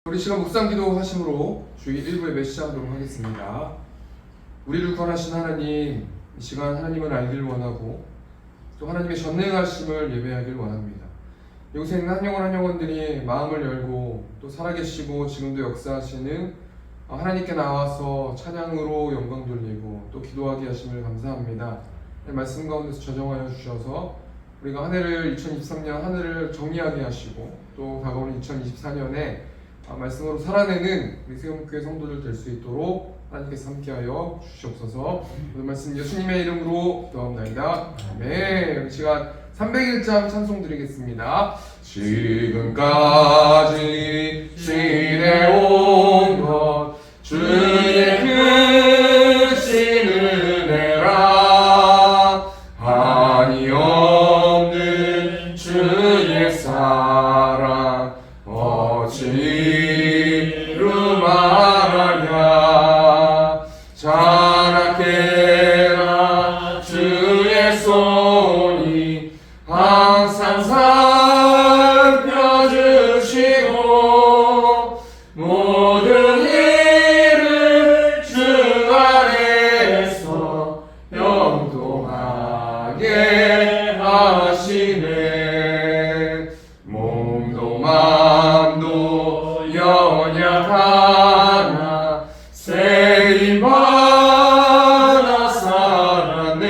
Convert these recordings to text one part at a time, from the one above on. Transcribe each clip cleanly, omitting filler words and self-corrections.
우리 시간 묵상기도 하심으로 주일 1부 예배 시작하도록 하겠습니다. 우리를 구원하신 하나님, 이 시간 하나님을 알기를 원하고 또 하나님의 전능하심을 예배하기를 원합니다. 여기서 있는 한 영혼 한 영혼들이 마음을 열고 또 살아계시고 지금도 역사하시는 하나님께 나와서 찬양으로 영광 돌리고 또 기도하게 하심을 감사합니다. 말씀 가운데서 저정하여 주셔서 우리가 한 해를 2023년 한 해를 정리하게 하시고 또 다가오는 2024년에 말씀으로 살아내는 우리 세움교회 성도들 될 수 있도록 하나님께서 함께하여 주시옵소서. 오늘 말씀 예수님의 이름으로 기도합니다. 아멘. 우리 시간 301장 찬송 드리겠습니다. 지금까지 지내온 것 주의 크신 은혜라 한이 없는 주의 사랑 어찌로 말하냐 자랑해라 주의 손이 항상 살펴주시고 모든 일을 주 아래서 영통하게 하시네. 몸도 마음도 연약하나 세임받아 살았네.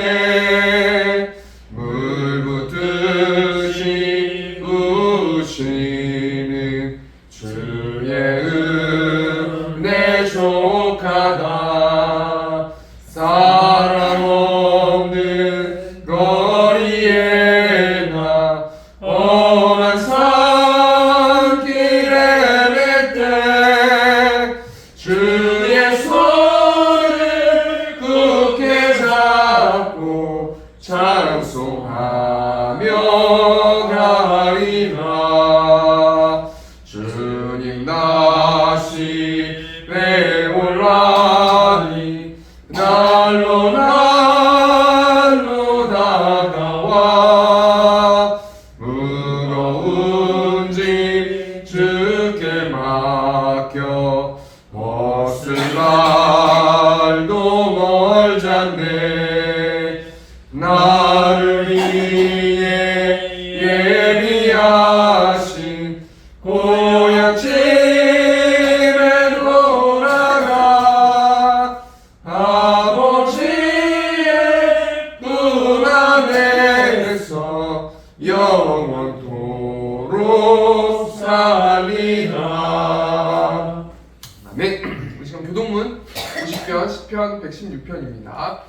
물 붓듯이 부으시는 주의 은혜 족하다. 사랑 없는 거리에 나 험한 산길에 맬 때 주의 손을 굳게 잡고 찬송하며 가리라. 주님 다시 배올라니 날로 다가와 무거운 짐 주께 맡겨 벗을 날도 멀잖네. 나를 위해 예비하신 고향 집에 돌아가 아버지의 꿈 안에서 영원토록 살리라. 아멘. 우리 지금 교동문 90편 10편 116편입니다.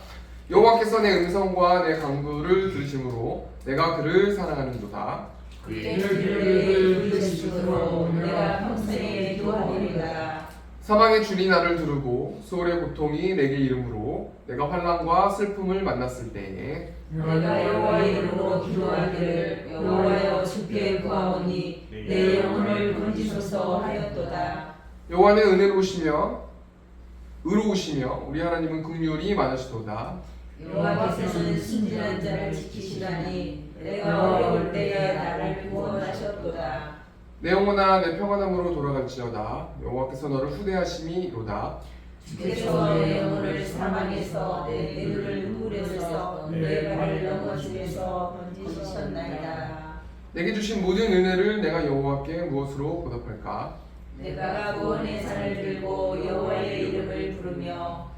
여호와께서 내 음성과 내 강구를 들으심으로 내가 그를 사랑하는도다. 그의 길을 들으심으로 내가 평생에 기도하리라. 사망의 줄이 나를 두르고 수월의 고통이 내게 이름으로 내가 환난과 슬픔을 만났을 때에 내가 여호와의 이름으로 기도하기를 여호와여 주께 구하오니 내 영혼을 건지소서 하였도다. 여호와는 의로우시며 우리 하나님은 긍휼이 많으시도다. 여호와께서는 순진한 자를 지키시다니 내가 어려울 때에 나를 구원하셨도다. 내 영혼아 내 평안함으로 돌아갈지어다. 여호와께서 너를 후대하심이로다. 주께서 내 영혼을 사망에서 내 눈을 우물에서 내 발을 넘어짐에서 건지셨나이다. 내게 주신 모든 은혜를 내가 여호와께 무엇으로 보답할까? 내가 구원의 산을 들고 여호와의 이름을 부르며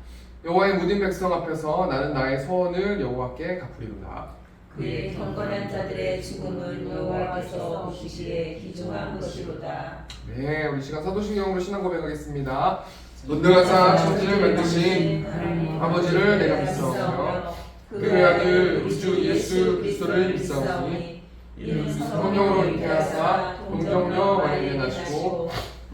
여호와의 모든 백성 앞에서 나는 나의 서원을 여호와께 갚으리로다. 그의 경건한 자들의 죽음은 여호와께서 보시기에 귀중한 것이로다. 네, 우리 시간 사도신경으로 신앙 고백하겠습니다. 전능하사 천지를 만드신 아버지를 내가 믿사오며 그의 아들 우주 예수 그리스도를 믿사오니 이는 성령으로 잉태하사 동정녀 마리아에 나시고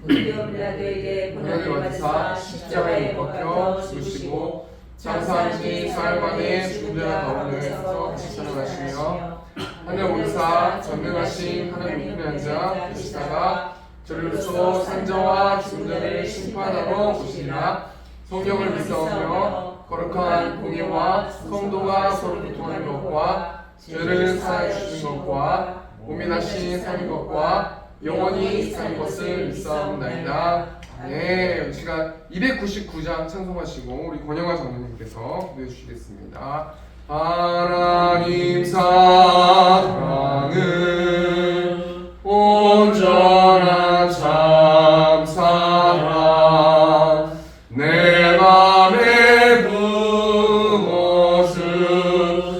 본디오 빌라도에게 고난을 받으사 십자가에 못 박혀 죽으시고 장사한 지 사흘 만에 죽은 자 가운데서 다시 살아나시며 하늘 올사 전능하신 하나님 우편에 앉아 계시다가 저리로서 산자와 죽은 자를 심판하러 오시리라. 성령을 믿사오며 거룩한 공예와 성도가 서로 교통하는 것과 죄를 사하여 주시는 것과 고민하신 삶인 것과 영원히 사는 것을 믿사옵나이다. 네, 이 시간 299장 찬송하시고 우리 권영아 장로님께서 기도해 주시겠습니다. 하나님 사랑은 온전한 참사랑 내 맘에 부모를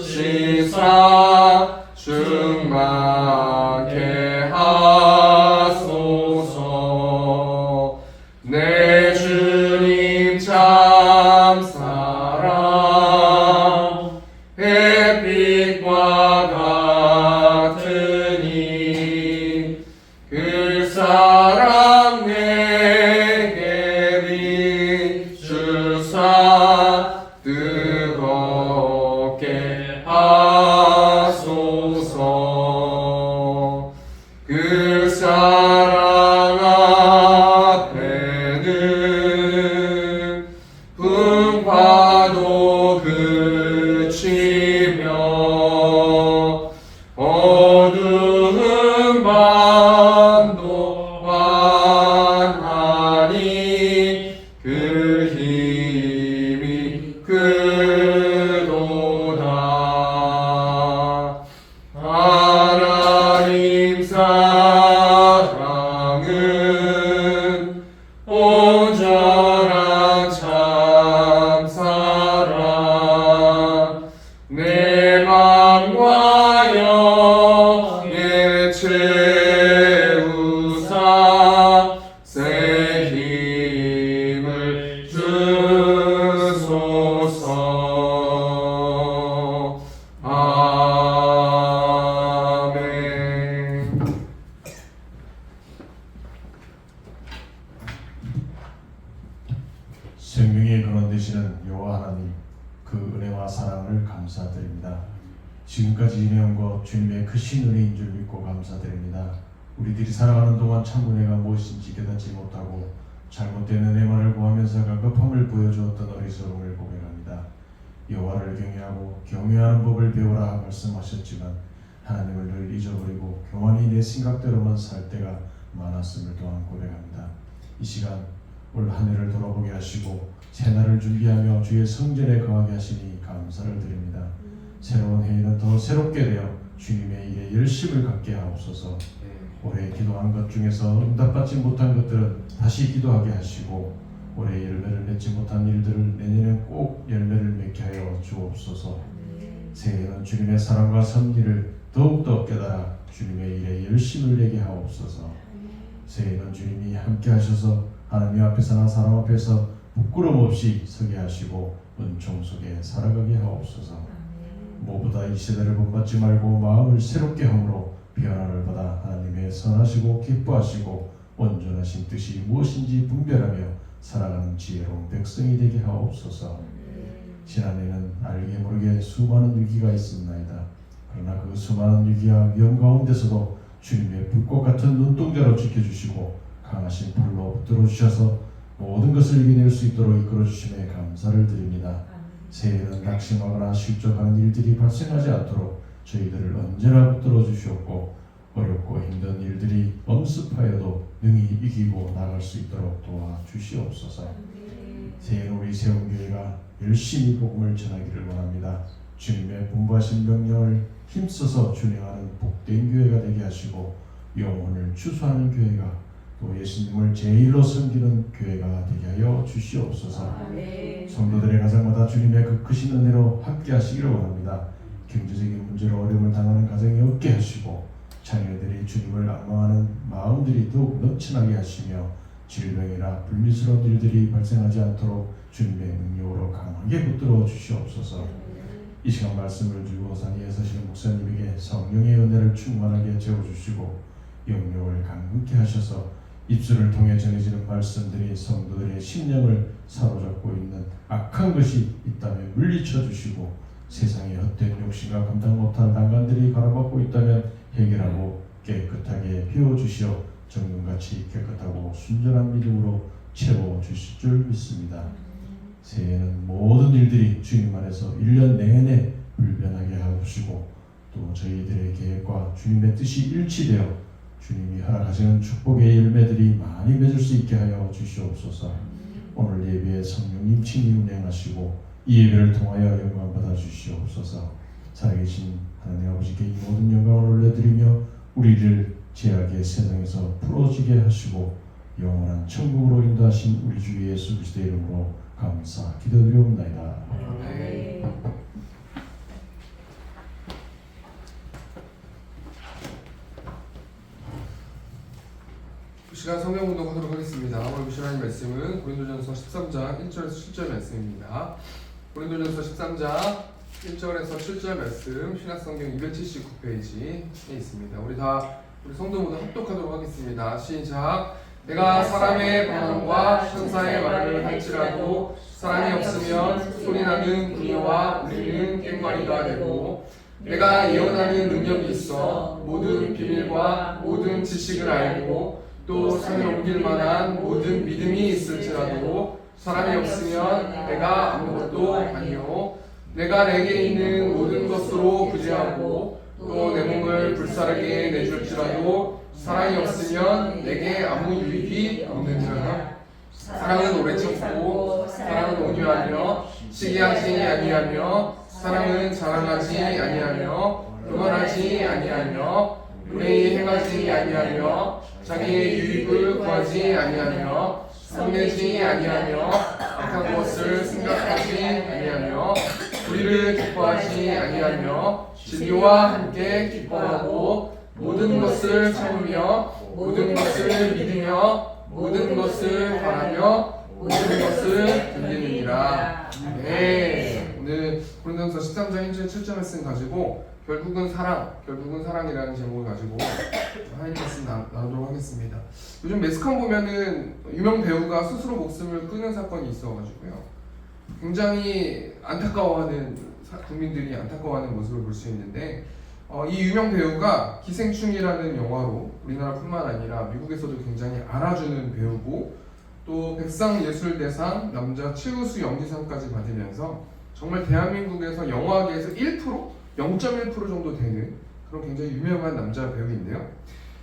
시사 충만케 하소서. 내 주님 참사랑 햇빛과 같으니 그 사랑 내게 비추사 뜨겁게 하소서. 그 사랑 앞에는 풍파도 그치며 어두운 밤도 환하니 그 힘이 크도다. 하나님 사랑은 온전한 참사랑 내 맘과 영에 채우사 새 힘을 주소서. 아멘. 생명의 근원 되시는 여호와 하나님, 그 은혜와 사랑을 감사드립니다. 지금까지 인해온 것 주님의 크신 은혜인 줄 믿고 감사드립니다. 우리들이 살아가는 동안 참 은혜가 무엇인지 깨닫지 못하고 잘못된 은혜만을 구하면서 갈급함을 보여주었던 어리석음을 고백합니다. 여호와를 경외하고 경외하는 법을 배우라 말씀하셨지만 하나님을 늘 잊어버리고 교만히 내 생각대로만 살 때가 많았음을 또한 고백합니다. 이 시간 올 한 해를 돌아보게 하시고 새날을 준비하며 주의 성전에 거하게 하시니 감사를 드립니다. 새로운 해에는 더 새롭게 되어 주님의 일에 열심을 갖게 하옵소서. 올해 기도한 것 중에서 응답받지 못한 것들은 다시 기도하게 하시고 올해 열매를 맺지 못한 일들을 내년에 꼭 열매를 맺게 하여 주옵소서. 새해에는 주님의 사랑과 섭리를 더욱더 깨달아 주님의 일에 열심을 내게 하옵소서. 새해에는 주님이 함께 하셔서 하나님 앞에서나 사람 앞에서 부끄럼 없이 서게 하시고 은총 속에 살아가게 하옵소서. 무엇보다 이 시대를 본받지 말고 마음을 새롭게 함으로 변화를 받아 하나님의 선하시고 기뻐하시고 온전하신 뜻이 무엇인지 분별하며 살아가는 지혜로운 백성이 되게 하옵소서. 지난해는 알게 모르게 수많은 위기가 있었나이다. 그러나 그 수많은 위기와 위험 가운데서도 주님의 불꽃 같은 눈동자로 지켜주시고 강하신 팔로 붙들어 주셔서 모든 것을 이겨낼 수 있도록 이끌어 주심에 감사를 드립니다. 새해에는 낙심하거나 실족하는 일들이 발생하지 않도록 저희들을 언제나 붙들어 주시옵고 어렵고 힘든 일들이 엄습하여도 능히 이기고 나갈 수 있도록 도와주시옵소서. 새해에는 우리 세움교회가 열심히 복음을 전하기를 원합니다. 주님의 분부하신 명령을 힘써서 준행하는 복된 교회가 되게 하시고 영혼을 추수하는 교회가 또 예수님을 제일로 섬기는 교회가 되게 하여 주시옵소서. 성도들의 가정마다 주님의 그 크신 은혜로 함께 하시기를 원합니다. 경제적인 문제로 어려움을 당하는 가정이 없게 하시고 자녀들이 주님을 악망하는 마음들이 더욱 넘쳐나게 하시며 질병이나 불미스러운 일들이 발생하지 않도록 주님의 능력으로 강하게 붙들어 주시옵소서. 이 시간 말씀을 주고 자리에 서시는 목사님에게 성령의 은혜를 충만하게 채워주시고 영역을 강건케 하셔서 입술을 통해 전해지는 말씀들이 성도들의 심령을 사로잡고 있는 악한 것이 있다면 물리쳐 주시고 세상의 헛된 욕심과 감당 못한 난관들이 가로막고 있다면 해결하고 깨끗하게 비워주시어 정금같이 깨끗하고 순전한 믿음으로 채워주실 줄 믿습니다. 새해에는 모든 일들이 주님 안에서 1년 내내 불변하게 하옵시고 또 저희들의 계획과 주님의 뜻이 일치되어 주님이 허락하시는 축복의 열매들이 많이 맺을 수 있게 하여 주시옵소서. 오늘 예배에 성령님 친히 운행하시고 이 예배를 통하여 영광 받아 주시옵소서. 살아계신 하나님 아버지께 이 모든 영광을 올려드리며 우리를 죄악의 세상에서 풀어지게 하시고 영원한 천국으로 인도하신 우리 주 예수 그리스도의 이름으로 감사 기도드리옵나이다. 네. 이 시간 성경 운동하도록 하겠습니다. 오늘 보실 하나님 말씀은 고린도전서 13장 1절에서 7절 말씀입니다. 고린도전서 13장 1절에서 7절 말씀 신약성경 279페이지에 있습니다. 우리 성도 모두 합독하도록 하겠습니다. 시작. 내가 사람의 방언과 천사의 말을 할지라도 사랑이 없으면 소리나는 구녀와 울리는 꽹과리가 되고 내가 예언하는 능력이 있어 모든 비밀과 모든 지식을 알고 또 산을 옮길 만한 모든 믿음이 있을지라도 사람이 없으면 내가 아무것도 아니요 내가 내게 있는 모든 것으로 부재하고 또 내 몸을 불사르게 내줄지라도 사랑이 없으면 내게 아무 유익이 없느니라. 사랑은 오래 참고 사랑은 온유하며 시기하지 아니하며 사랑은 자랑하지 아니하며 교만하지 아니하며 불의히 행하지 아니하며 자기의 유익을 구하지 아니하며 성내지 아니하며 악한 것을 생각하지 아니하며 우리를 기뻐하지 아니하며 진리와 함께 기뻐하고 모든 것을 참으며 모든 것을 믿으며 모든 것을 바라며 모든 것을 견디느니라. 네. 오늘 고린도전서 13장 1절 7절 말씀 가지고 결국은 사랑이라는 제목을 가지고 하나님 말씀 나누도록 하겠습니다. 요즘 매스컴 보면은 유명 배우가 스스로 목숨을 끊은 사건이 있어가지고요. 굉장히 국민들이 안타까워하는 모습을 볼 수 있는데 이 유명 배우가 기생충이라는 영화로 우리나라뿐만 아니라 미국에서도 굉장히 알아주는 배우고 또 백상예술대상 남자 최우수 연기상까지 받으면서 정말 대한민국에서 영화계에서 0.1% 정도 되는 그런 굉장히 유명한 남자 배우인데요.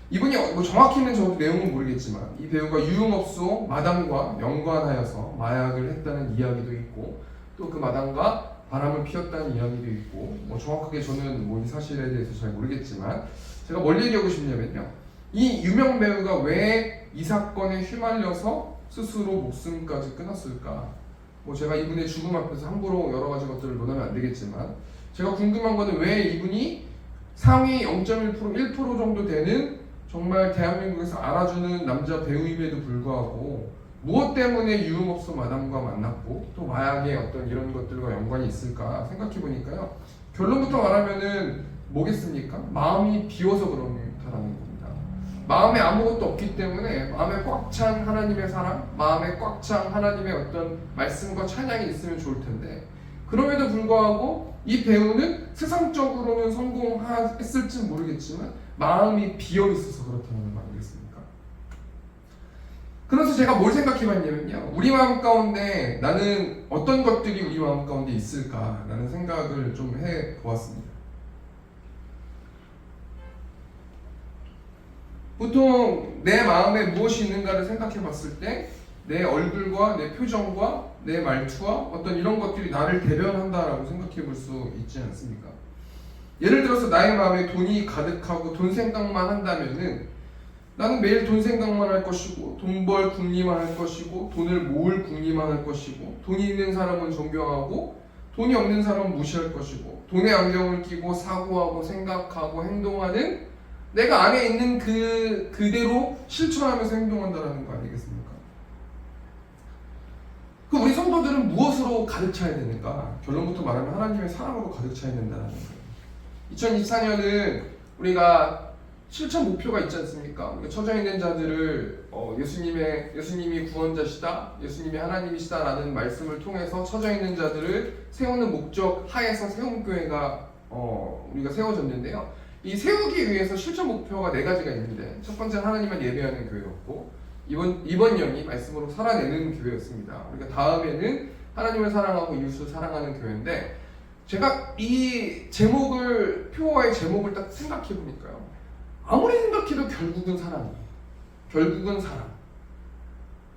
이분이 정확히는 저도 내용은 모르겠지만 이 배우가 유흥업소 마담과 연관하여서 마약을 했다는 이야기도 있고 또 그 마담과 바람을 피웠다는 이야기도 있고 정확하게 저는 이 사실에 대해서 잘 모르겠지만 제가 뭘 얘기하고 싶냐면요. 이 유명 배우가 왜 이 사건에 휘말려서 스스로 목숨까지 끊었을까? 제가 이분의 죽음 앞에서 함부로 여러 가지 것들을 논하면 안 되겠지만 제가 궁금한 거는 왜 이분이 상위 0.1% 1% 정도 되는 정말 대한민국에서 알아주는 남자 배우임에도 불구하고 무엇 때문에 유흥업소 마담과 만났고 또 마약의 어떤 이런 것들과 연관이 있을까 생각해 보니까요. 결론부터 말하면은 뭐겠습니까? 마음이 비워서 그렇다라는 겁니다. 마음에 아무것도 없기 때문에 마음에 꽉 찬 하나님의 사랑, 마음에 꽉 찬 하나님의 어떤 말씀과 찬양이 있으면 좋을 텐데 그럼에도 불구하고 이 배우는 세상적으로는 성공했을지 모르겠지만 마음이 비어 있어서 그렇다는 거 아니겠습니까? 그래서 제가 뭘 생각해봤냐면요. 우리 마음 가운데 나는 어떤 것들이 우리 마음 가운데 있을까라는 생각을 좀 해보았습니다. 보통 내 마음에 무엇이 있는가를 생각해봤을 때 내 얼굴과 내 표정과 내 말투와 어떤 이런 것들이 나를 대변한다라고 생각해볼 수 있지 않습니까? 예를 들어서 나의 마음에 돈이 가득하고 돈 생각만 한다면은 나는 매일 돈 생각만 할 것이고 돈 벌 궁리만 할 것이고 돈을 모을 궁리만 할 것이고 돈이 있는 사람은 존경하고 돈이 없는 사람은 무시할 것이고 돈의 안경을 끼고 사고하고 생각하고 행동하는 내가 안에 있는 그대로 실천하면서 행동한다는 거 아니겠습니까? 그 우리 성도들은 무엇으로 가득 차야 되는가? 결론부터 말하면 하나님의 사랑으로 가득 차야 된다는 거예요. 2024년은 우리가 실천 목표가 있지 않습니까? 우리가 처져 있는 자들을 예수님이 구원자시다, 예수님이 하나님이시다라는 말씀을 통해서 처져 있는 자들을 세우는 목적 하에서 세운 교회가 우리가 세워졌는데요. 이 세우기 위해서 실천 목표가 4가지가 있는데 첫 번째는 하나님만 예배하는 교회였고 이번 년이 말씀으로 살아내는 교회였습니다. 우리가 다음에는 하나님을 사랑하고 이웃을 사랑하는 교회인데, 제가 이 제목을, 표어의 제목을 딱 생각해 보니까요, 아무리 생각해도 결국은 사랑이에요. 결국은 사랑.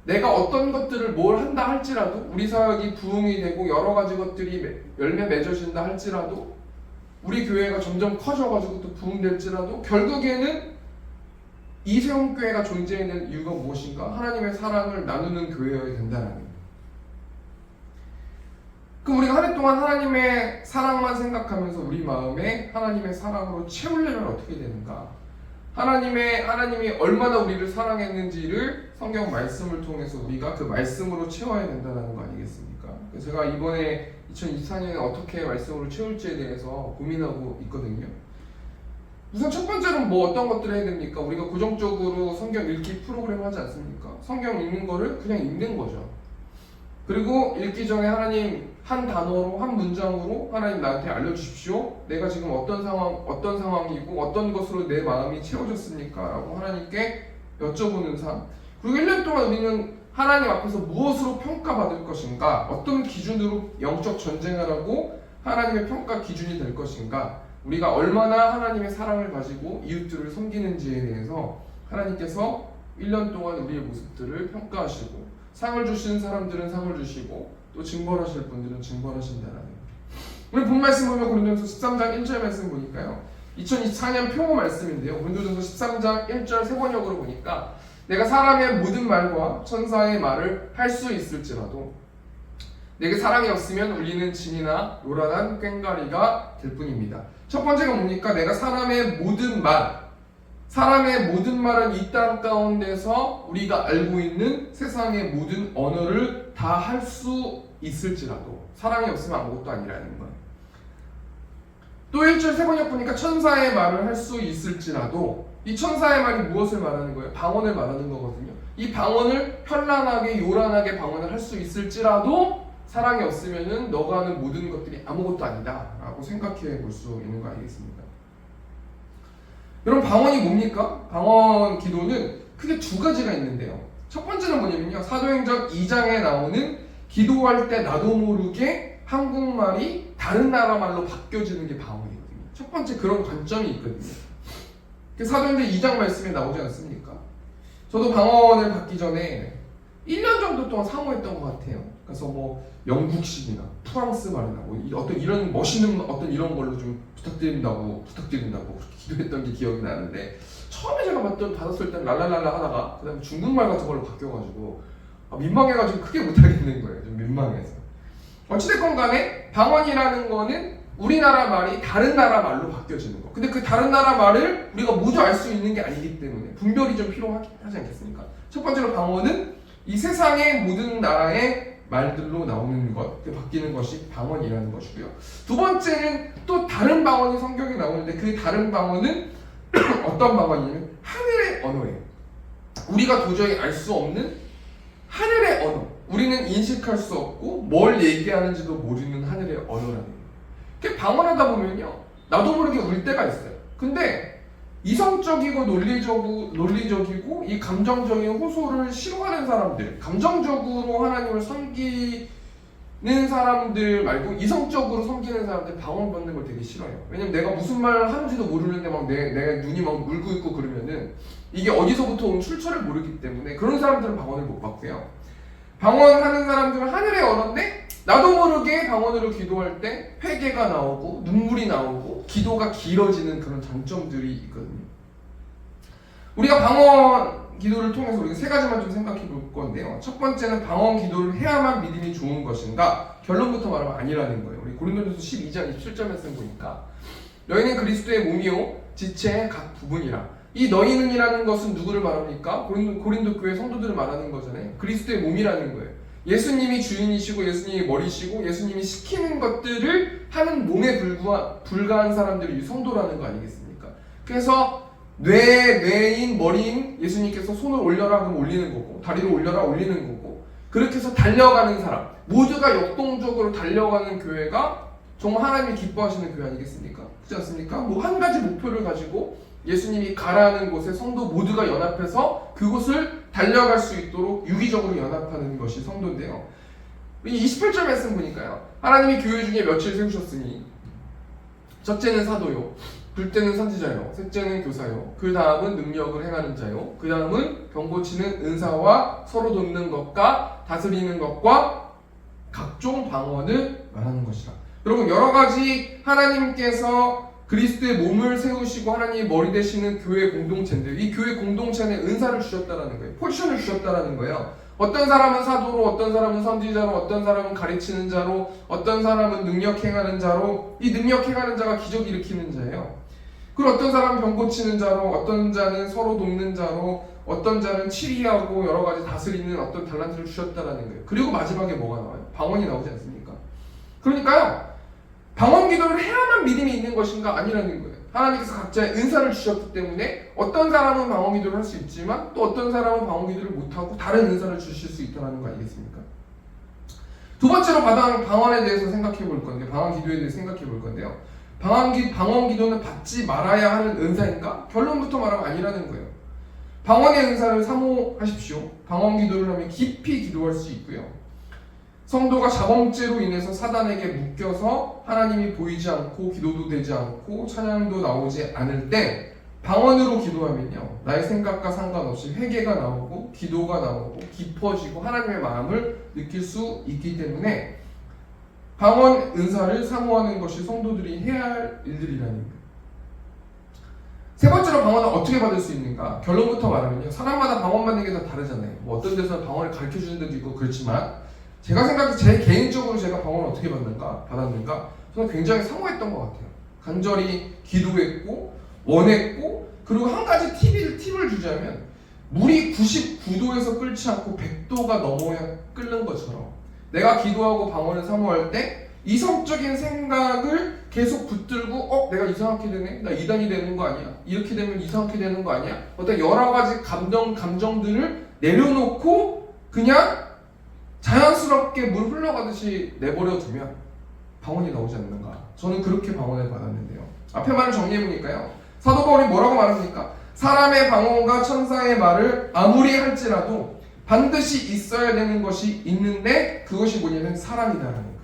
내가 어떤 것들을 뭘 한다 할지라도, 우리 사역이 부흥이 되고 여러 가지 것들이 열매 맺어진다 할지라도, 우리 교회가 점점 커져가지고 또 부흥될지라도, 결국에는 이세훈교회가 존재하는 이유가 무엇인가? 하나님의 사랑을 나누는 교회여야 된다는 거예요. 그럼 우리가 한 해 동안 하나님의 사랑만 생각하면서 우리 마음에 하나님의 사랑으로 채우려면 어떻게 되는가? 하나님이 얼마나 우리를 사랑했는지를 성경 말씀을 통해서 우리가 그 말씀으로 채워야 된다는 거 아니겠습니까? 그래서 제가 이번에 2024년에 어떻게 말씀으로 채울지에 대해서 고민하고 있거든요. 우선 첫 번째는 뭐 어떤 것들을 해야 됩니까? 우리가 고정적으로 성경 읽기 프로그램 하지 않습니까? 성경 읽는 거를 그냥 읽는 거죠. 그리고 읽기 전에 하나님 한 단어로, 한 문장으로 하나님 나한테 알려주십시오. 내가 지금 어떤 상황이고 어떤 것으로 내 마음이 채워졌습니까? 라고 하나님께 여쭤보는 삶. 그리고 1년 동안 우리는 하나님 앞에서 무엇으로 평가받을 것인가? 어떤 기준으로 영적 전쟁을 하고 하나님의 평가 기준이 될 것인가? 우리가 얼마나 하나님의 사랑을 가지고 이웃들을 섬기는지에 대해서 하나님께서 1년 동안 우리의 모습들을 평가하시고, 상을 주시는 사람들은 상을 주시고 또 징벌하실 분들은 징벌하신다라는 거예요. 우리 본 말씀 보면 고린도전서 13장 1절 말씀 보니까요, 2024년 표어 말씀인데요, 고린도전서 13장 1절 세 번역으로 보니까, 내가 사람의 모든 말과 천사의 말을 할 수 있을지라도 내게 사랑이 없으면 울리는 진이나 요란한 꽹과리가 될 뿐입니다. 첫 번째가 뭡니까? 내가 사람의 모든 말은 이 땅 가운데서 우리가 알고 있는 세상의 모든 언어를 다 할 수 있을지라도 사랑이 없으면 아무것도 아니라는 거예요. 또 1절 세 번역 보니까 천사의 말을 할 수 있을지라도, 이 천사의 말이 무엇을 말하는 거예요? 방언을 말하는 거거든요. 이 방언을 현란하게 요란하게 방언을 할 수 있을지라도 사랑이 없으면은 너가 하는 모든 것들이 아무것도 아니다 라고 생각해 볼 수 있는 거 아니겠습니까? 여러분, 방언이 뭡니까? 방언 기도는 크게 두 가지가 있는데요, 첫 번째는 뭐냐면요, 사도행전 2장에 나오는 기도할 때 나도 모르게 한국말이 다른 나라 말로 바뀌어지는 게 방언이거든요. 첫 번째 그런 관점이 있거든요. 사도행전 2장 말씀에 나오지 않습니까? 저도 방언을 받기 전에 1년 정도 동안 사모했던 것 같아요. 그래서 뭐 영국식이나 프랑스 말이나 뭐 어떤 이런 멋있는 어떤 이런 걸로 좀 부탁드린다고 그렇게 기도했던 게 기억이 나는데, 처음에 제가 받았을 때는 랄랄랄라 하다가 그 다음에 중국말 같은 걸로 바뀌어가지고 민망해가지고 크게 못하겠는 거예요. 좀 민망해서. 어찌됐건 간에 방언이라는 거는 우리나라 말이 다른 나라 말로 바뀌어지는 거. 근데 그 다른 나라 말을 우리가 모두 알 수 있는 게 아니기 때문에 분별이 좀 필요하지 않겠습니까? 첫 번째로 방언은 이 세상의 모든 나라의 말들로 나오는 것, 바뀌는 것이 방언이라는 것이고요. 두 번째는 또 다른 방언이 성경에 나오는데, 그 다른 방언은 어떤 방언이냐면 하늘의 언어예요. 우리가 도저히 알 수 없는 하늘의 언어. 우리는 인식할 수 없고 뭘 얘기하는지도 모르는 하늘의 언어라는 거예요. 방언하다 보면요, 나도 모르게 울 때가 있어요. 근데 이성적이고 논리적이고 이 감정적인 호소를 싫어하는 사람들, 감정적으로 하나님을 섬기는 사람들 말고 이성적으로 섬기는 사람들 방언 받는 걸 되게 싫어해요. 왜냐면 내가 무슨 말을 하는지도 모르는데 막 내 눈이 막 물고 있고 그러면은 이게 어디서부터 온 출처를 모르기 때문에 그런 사람들은 방언을 못 받고요. 방언하는 사람들은 하늘의 언어인데 나도 모르게 방언으로 기도할 때 회개가 나오고 눈물이 나오고 기도가 길어지는 그런 장점들이 있거든요. 우리가 방언 기도를 통해서 우리가 세 가지만 좀 생각해 볼 건데요. 첫 번째는 방언 기도를 해야만 믿음이 좋은 것인가? 결론부터 말하면 아니라는 거예요. 우리 고린도전서 12장 27절 말씀 보니까, 너희는 그리스도의 몸이요 지체의 각 부분이라. 이 너희는이라는 것은 누구를 말합니까? 고린도 교회 성도들을 말하는 거잖아요. 그리스도의 몸이라는 거예요. 예수님이 주인이시고 예수님이 머리시고 예수님이 시키는 것들을 하는 몸에 불과한 사람들이 이 성도라는 거 아니겠습니까? 그래서 뇌인 머리인 예수님께서 손을 올려라 그러면 올리는 거고, 다리를 올려라 올리는 거고, 그렇게 해서 달려가는 사람, 모두가 역동적으로 달려가는 교회가 정말 하나님이 기뻐하시는 교회 아니겠습니까? 그렇지 않습니까? 뭐 한 가지 목표를 가지고 예수님이 가라는 곳에 성도 모두가 연합해서 그곳을 달려갈 수 있도록 유기적으로 연합하는 것이 성도인데요. 이 28절 말씀 보니까요. 하나님이 교회 중에 며칠 세우셨으니 첫째는 사도요, 둘째는 선지자요, 셋째는 교사요, 그 다음은 능력을 행하는 자요, 그 다음은 병 고치는 은사와 서로 돕는 것과 다스리는 것과 각종 방언을 말하는 것이라. 여러분, 여러 가지 하나님께서 그리스도의 몸을 세우시고 하나님이 머리 되시는 교회 공동체인데, 이 교회 공동체에 은사를 주셨다라는 거예요. 포지션을 주셨다라는 거예요. 어떤 사람은 사도로, 어떤 사람은 선지자로, 어떤 사람은 가르치는 자로, 어떤 사람은 능력 행하는 자로, 이 능력 행하는 자가 기적 일으키는 자예요. 그리고 어떤 사람은 병 고치는 자로, 어떤 자는 서로 돕는 자로, 어떤 자는 치리하고 여러 가지 다스리는 어떤 달란트를 주셨다라는 거예요. 그리고 마지막에 뭐가 나와요? 방언이 나오지 않습니까? 그러니까요, 방언 기도를 해야만 믿음이 있는 것인가? 아니라는 거예요. 하나님께서 각자의 은사를 주셨기 때문에 어떤 사람은 방언 기도를 할 수 있지만 또 어떤 사람은 방언 기도를 못하고 다른 은사를 주실 수 있다는 거 아니겠습니까? 두 번째로 방언에 대해서 생각해 볼 건데, 방언 기도에 대해서 생각해 볼 건데요. 방언 기도는 받지 말아야 하는 은사인가? 결론부터 말하면 아니라는 거예요. 방언의 은사를 사모하십시오. 방언 기도를 하면 깊이 기도할 수 있고요. 성도가 자범죄로 인해서 사단에게 묶여서 하나님이 보이지 않고 기도도 되지 않고 찬양도 나오지 않을 때 방언으로 기도하면요, 나의 생각과 상관없이 회개가 나오고 기도가 나오고 깊어지고 하나님의 마음을 느낄 수 있기 때문에 방언 은사를 사모하는 것이 성도들이 해야 할 일들이라는 거예요. 세 번째로 방언을 어떻게 받을 수 있는가? 결론부터 말하면요, 사람마다 방언 받는 게 다 다르잖아요. 뭐 어떤 데서는 방언을 가르쳐 주는 데도 있고 그렇지만, 제가 생각해 제 개인적으로 제가 방언을 어떻게 받았는가? 저는 굉장히 사모했던 것 같아요. 간절히 기도했고 원했고, 그리고 한 가지 팁을 주자면, 물이 99도에서 끓지 않고 100도가 넘어야 끓는 것처럼 내가 기도하고 방언을 사모할 때 이성적인 생각을 계속 붙들고 내가 이상하게 되네? 나 이단이 되는 거 아니야? 이렇게 되면 이상하게 되는 거 아니야? 어떤 여러 가지 감정들을 내려놓고 그냥 자연스럽게 물 흘러가듯이 내버려 두면 방언이 나오지 않는가? 저는 그렇게 방언을 받았는데요. 앞에 말을 정리해보니까요, 사도 바울이 뭐라고 말합니까? 사람의 방언과 천사의 말을 아무리 할지라도 반드시 있어야 되는 것이 있는데, 그것이 뭐냐면 사랑이다라는 거예요.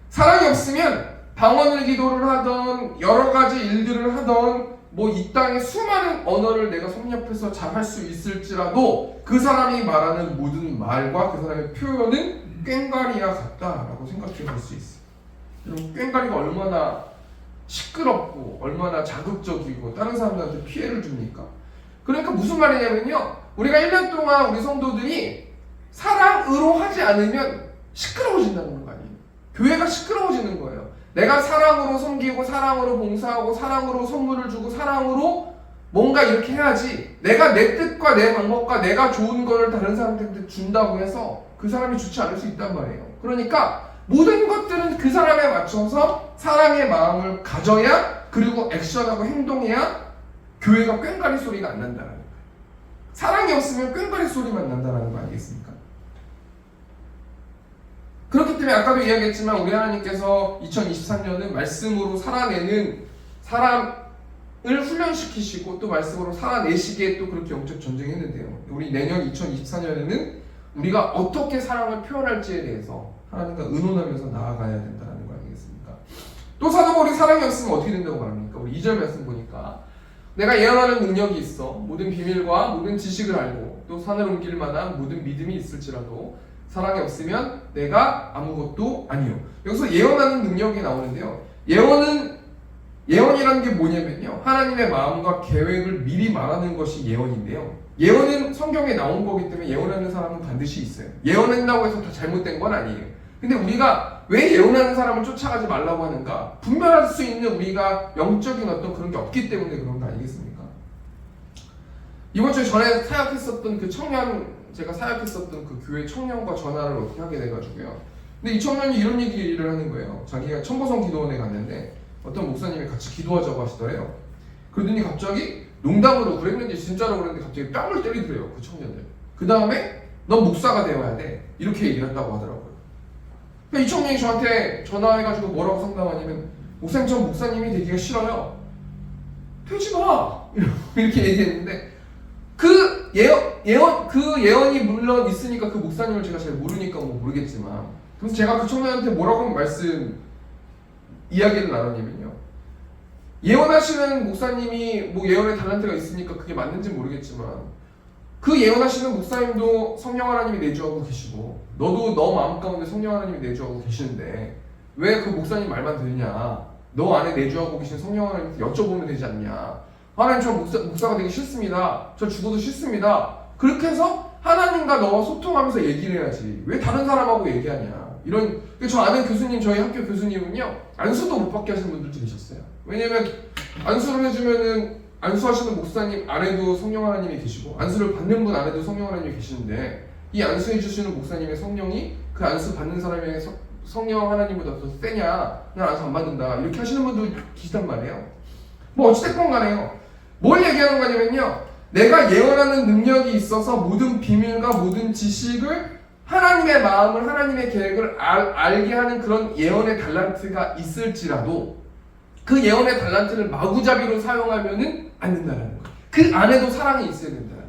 사랑이 없으면 방언을 기도를 하던 여러 가지 일들을 하던 뭐 이 땅의 수많은 언어를 내가 섭렵해서 잘 할 수 있을지라도 그 사람이 말하는 모든 말과 그 사람의 표현은 꽹과리와 같다라고 생각해 볼 수 있어요. 여러분, 꽹과리가 얼마나 시끄럽고 얼마나 자극적이고 다른 사람들한테 피해를 줍니까? 그러니까 무슨 말이냐면요, 우리가 1년 동안 우리 성도들이 사랑으로 하지 않으면 시끄러워진다는 거 아니에요. 교회가 시끄러워지는 거예요. 내가 사랑으로 섬기고 사랑으로 봉사하고 사랑으로 선물을 주고 사랑으로 뭔가 이렇게 해야지, 내가 내 뜻과 내 방법과 내가 좋은 거를 다른 사람한테 준다고 해서 그 사람이 좋지 않을 수 있단 말이에요. 그러니까 모든 것들은 그 사람에 맞춰서 사랑의 마음을 가져야, 그리고 액션하고 행동해야 교회가 꽹과리 소리가 안 난다는 거예요. 사랑이 없으면 꽹과리 소리만 난다는 거 아니겠습니까? 그렇기 때문에 아까도 이야기했지만 우리 하나님께서 2023년은 말씀으로 살아내는 사람을 훈련시키시고 또 말씀으로 살아내시기에 또 그렇게 영적 전쟁했는데요. 우리 내년 2024년에는 우리가 어떻게 사랑을 표현할지에 대해서 하나님과 의논하면서 나아가야 된다는 거 아니겠습니까? 또 사도 바울이 사랑이 없으면 어떻게 된다고 말합니까? 우리 2절 말씀 보니까, 내가 예언하는 능력이 있어 모든 비밀과 모든 지식을 알고 또 산을 옮길 만한 모든 믿음이 있을지라도 사랑이 없으면 내가 아무것도 아니요. 여기서 예언하는 능력이 나오는데요, 예언이라는 게 뭐냐면요, 하나님의 마음과 계획을 미리 말하는 것이 예언인데요, 예언은 성경에 나온 거기 때문에 예언하는 사람은 반드시 있어요. 예언한다고 해서 다 잘못된 건 아니에요. 근데 우리가 왜 예언하는 사람을 쫓아가지 말라고 하는가? 분별할 수 있는 우리가 영적인 어떤 그런 게 없기 때문에 그런 거 아니겠습니까? 이번 주에 전에 사역했었던 그 청년, 제가 사역했었던 그 교회 청년과 전화를 어떻게 하게 돼가지고요. 근데 이 청년이 이런 얘기를 하는 거예요. 자기가 천보성 기도원에 갔는데 어떤 목사님이 같이 기도하자고 하시더래요. 그러더니 갑자기 농담으로 그랬는지 진짜로 그랬는데 갑자기 뺨을 때리더래요, 그 청년을. 그 다음에 넌 목사가 되어야 돼, 이렇게 얘기를 한다고 하더라고요. 이 청년이 저한테 전화해가지고 뭐라고 상담하냐면, 목사님, 전 목사님이 되기가 싫어요. 되지 마! 이렇게 얘기했는데, 그 그 예언이 물론 있으니까 그 목사님을 제가 잘 모르니까 뭐 모르겠지만, 그럼 제가 그 청년한테 뭐라고 이야기를 나눴냐면요, 예언하시는 목사님이 뭐 예언의 달란트가 있으니까 그게 맞는지 모르겠지만, 그 예언하시는 목사님도 성령 하나님이 내주하고 계시고, 너도 너 마음 가운데 성령 하나님이 내주하고 계시는데 왜 그 목사님 말만 들으냐? 너 안에 내주하고 계신 성령 하나님께 여쭤보면 되지 않냐? 하나님, 저 목사가 되기 싫습니다. 저 죽어도 싫습니다. 그렇게 해서 하나님과 너와 소통하면서 얘기를 해야지. 왜 다른 사람하고 얘기하냐? 이런. 저 아는 교수님, 저희 학교 교수님은요, 안수도 못 받게 하시는 분들도 계셨어요. 왜냐면 안수를 해주면은 안수하시는 목사님 안에도 성령 하나님이 계시고, 안수를 받는 분 안에도 성령 하나님이 계시는데, 이 안수해 주시는 목사님의 성령이 그 안수 받는 사람의 성령 하나님보다 더 세냐? 난 안수 안 받는다. 이렇게 하시는 분도 계시단 말이에요. 뭐 어찌됐건 간에요. 뭘 얘기하는 거냐면요, 내가 예언하는 능력이 있어서 모든 비밀과 모든 지식을, 하나님의 마음을, 하나님의 계획을 알게 하는 그런 예언의 달란트가 있을지라도 그 예언의 달란트를 마구잡이로 사용하면은 안 된다는 거예요. 그 안에도 사랑이 있어야 된다는 거예요.